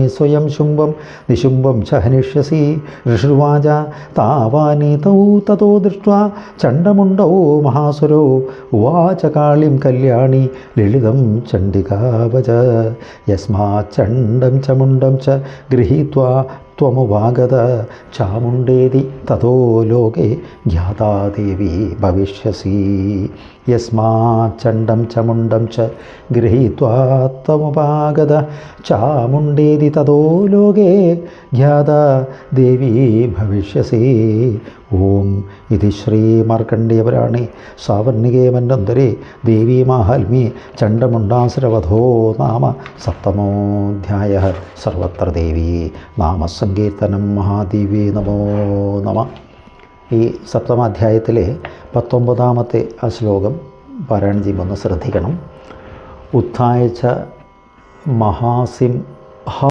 സ്വയം ശുംഭം നിശുംഭം ച ഹനിഷ്യസി. ഋഷിർവാച താവാനീതൗ തതോ ദൃഷ്ട്വാ ചണ്ഡമുണ്ടോ മഹാസുരോ ഉവാച കാളിം കല്യാണി ലളിതം ചണ്ഡികാവച. യസ്മാത് ചണ്ഡം ച മുണ്ടം ച ഗൃഹീത്വാ ത്വമുപാഗത ചാമുണ്ടേതി തതോ ലോകേ ജ്ഞാതാ ദേവി ഭവിഷ്യസി. യസ്മാത് ചണ്ഡം ച മുണ്ടം ച ഗൃഹീത്വാ ത്വമുപാഗത ചാമുണ്ടേതി തതോ ലോകേ ജ്ഞാതാ ദേവി ഭവിഷ്യസി. ഓം ഇതി ശ്രീ മാർക്കണ്ഡേയപുരാണേ സാവർണികേ മന്വന്തരേ ദേവീ മാഹാത്മ്യേ ചണ്ഡമുണ്ഡാസുരവധോ നാമ സപ്തമോധ്യായഃ. സർവത്ര ദേവീ നാമസങ്കീർത്തനം. മഹാദേവ്യേ നമോ നമഃ. ഈ സപ്തമാധ്യായത്തിലെ 19ാമത്തെ ആ ശ്ലോകം പാരായണം ചെയ്യുമ്പോൾ ഒന്ന് ശ്രദ്ധിക്കണം. ഉത്ഥായ ച മഹാസിംഹ